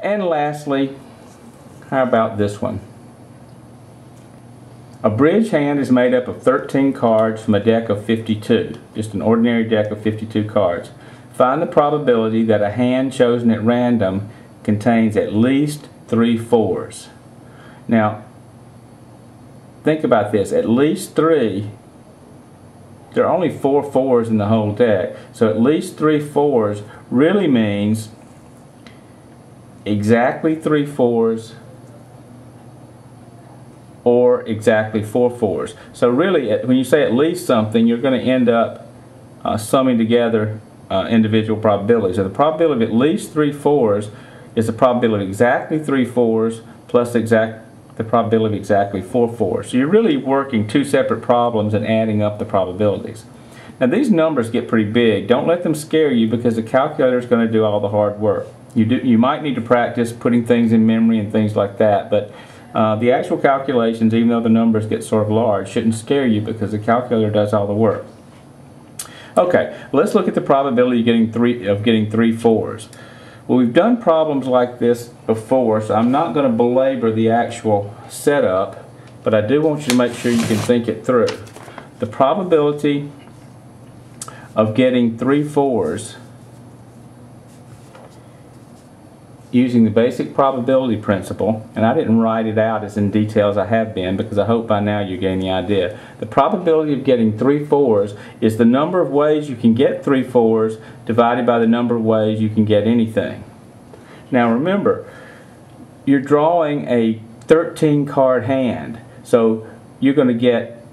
And lastly, how about this one? A bridge hand is made up of 13 cards from a deck of 52, just an ordinary deck of 52 cards. Find the probability that a hand chosen at random contains at least 3 fours. Now, think about this. At least 3, there are only 4 fours in the whole deck. So at least 3 fours really means exactly 3 fours or exactly 4 fours. So really, when you say at least something, you're going to end up summing together individual probabilities. So the probability of at least 3 fours is the probability of exactly 3 fours plus the probability of exactly 4 fours. So you're really working 2 separate problems and adding up the probabilities. Now these numbers get pretty big. Don't let them scare you because the calculator is going to do all the hard work. You might need to practice putting things in memory and things like that, but the actual calculations, even though the numbers get sort of large, shouldn't scare you because the calculator does all the work. Okay, let's look at the probability of getting 3 fours. Well, we've done problems like this before, so I'm not going to belabor the actual setup, but I do want you to make sure you can think it through. The probability of getting 3 fours using the basic probability principle, and I didn't write it out as in detail as I have been because I hope by now you're getting the idea. The probability of getting 3 fours is the number of ways you can get 3 fours divided by the number of ways you can get anything. Now remember, you're drawing a 13 card hand, so you're going to get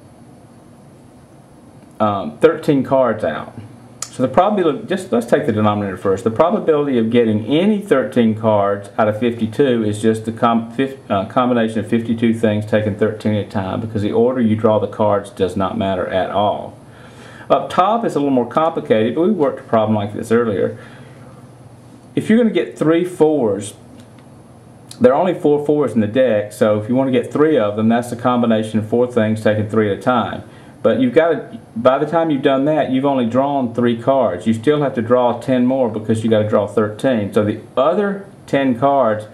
13 cards out. So the probability, let's take the denominator first. The probability of getting any 13 cards out of 52 is just the combination of 52 things taken 13 at a time, because the order you draw the cards does not matter at all. Up top is a little more complicated, but we worked a problem like this earlier. If you're going to get 3 fours, there are only 4 fours in the deck, so if you want to get 3 of them, that's the combination of 4 things taken 3 at a time. But you've got to, by the time you've done that, you've only drawn 3 cards. You still have to draw 10 more because you've got to draw 13. So the other 10 cards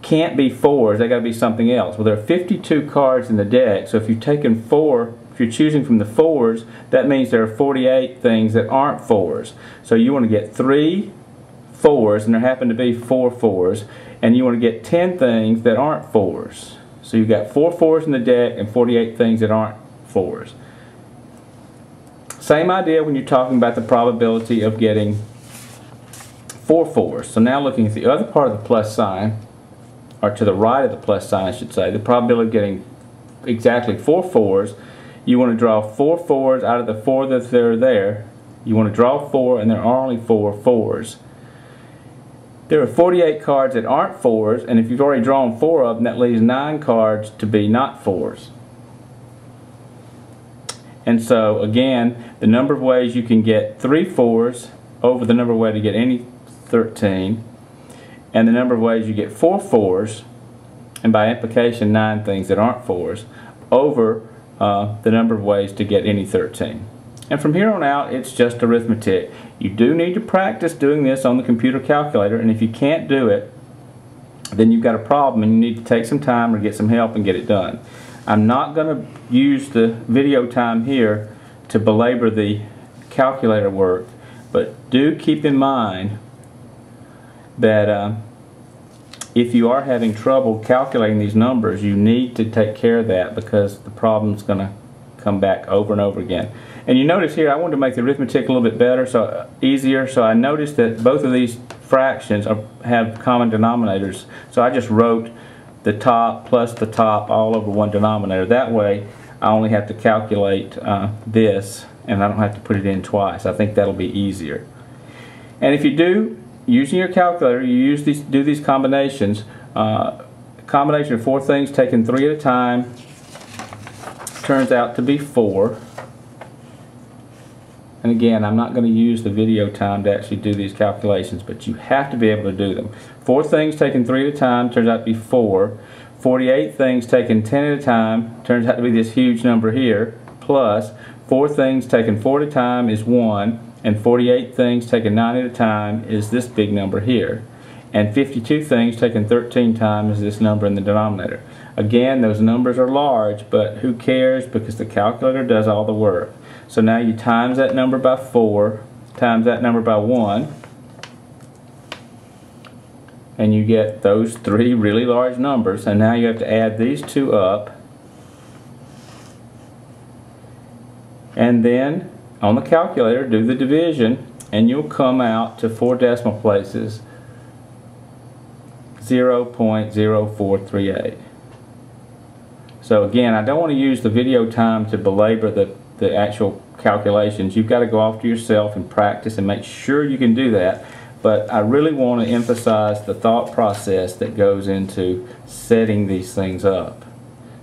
can't be 4s. They got to be something else. Well, there are 52 cards in the deck, so if you've taken 4, if you're choosing from the 4s, that means there are 48 things that aren't 4s. So you want to get 3 4s, and there happen to be 4 4s, and you want to get 10 things that aren't 4s. So you've got 4 4s in the deck and 48 things that aren't 4s. Same idea when you're talking about the probability of getting 4 4s. So now looking at the other part of the plus sign, or to the right of the plus sign I should say, the probability of getting exactly 4 4s, you want to draw 4 4s out of the 4 that are there. You want to draw 4, and there are only 4 4s. There are 48 cards that aren't 4s, and if you've already drawn 4 of them, that leaves 9 cards to be not 4s. And so again, the number of ways you can get 3 4s over the number of ways to get any 13, and the number of ways you get 4 4s, and by implication 9 things that aren't 4s, over the number of ways to get any 13. And from here on out, it's just arithmetic. You do need to practice doing this on the computer calculator, and if you can't do it, then you've got a problem and you need to take some time or get some help and get it done. I'm not going to use the video time here to belabor the calculator work, but do keep in mind that if you are having trouble calculating these numbers, you need to take care of that, because the problem's going to come back over and over again. And you notice here, I wanted to make the arithmetic a little bit better, so easier, so I noticed that both of these fractions have common denominators, so I just wrote the top plus the top all over one denominator. That way I only have to calculate this, and I don't have to put it in twice. I think that'll be easier. And if you do, using your calculator, you do these combinations. Combination of 4 things taken 3 at a time turns out to be 4. And again, I'm not going to use the video time to actually do these calculations, but you have to be able to do them. 4 things taken 3 at a time turns out to be 4. 48 things taken 10 at a time turns out to be this huge number here, plus 4 things taken 4 at a time is 1, and 48 things taken 9 at a time is this big number here. and 52 things taken 13 times is this number in the denominator. Again, those numbers are large, but who cares, because the calculator does all the work. So now you times that number by 4, times that number by 1, and you get those 3 really large numbers, and now you have to add these 2 up, and then on the calculator do the division, and you'll come out to 4 decimal places, 0.0438. So again, I don't want to use the video time to belabor the actual calculations. You've got to go off to yourself and practice and make sure you can do that. But I really want to emphasize the thought process that goes into setting these things up.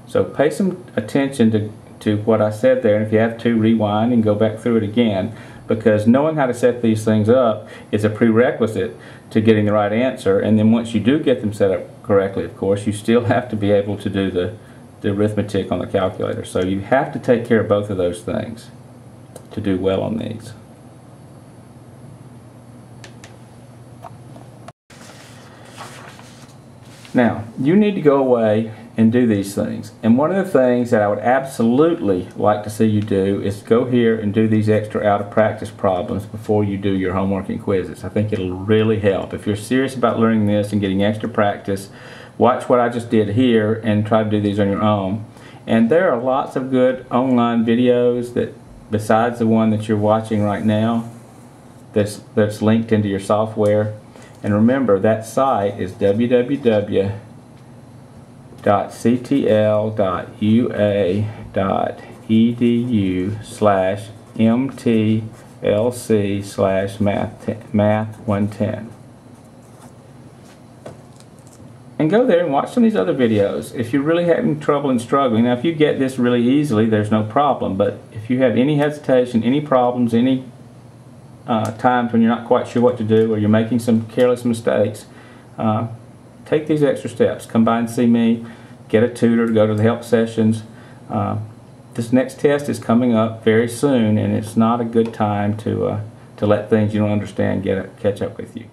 So pay some attention to what I said there, and if you have to, rewind and go back through it again, because knowing how to set these things up is a prerequisite to getting the right answer. And then once you do get them set up correctly, of course, you still have to be able to do the arithmetic on the calculator. So you have to take care of both of those things to do well on these. Now, you need to go away and do these things. And one of the things that I would absolutely like to see you do is go here and do these extra out of practice problems before you do your homework and quizzes. I think it'll really help. If you're serious about learning this and getting extra practice, watch what I just did here and try to do these on your own. And there are lots of good online videos that, besides the one that you're watching right now, that's linked into your software. And remember, that site is www.ctl.ua.edu/mtlc/math110. And go there and watch some of these other videos. If you're really having trouble and struggling, now if you get this really easily, there's no problem. But if you have any hesitation, any problems, any times when you're not quite sure what to do, or you're making some careless mistakes, take these extra steps. Come by and see me, get a tutor, go to the help sessions. This next test is coming up very soon, and it's not a good time to let things you don't understand catch up with you.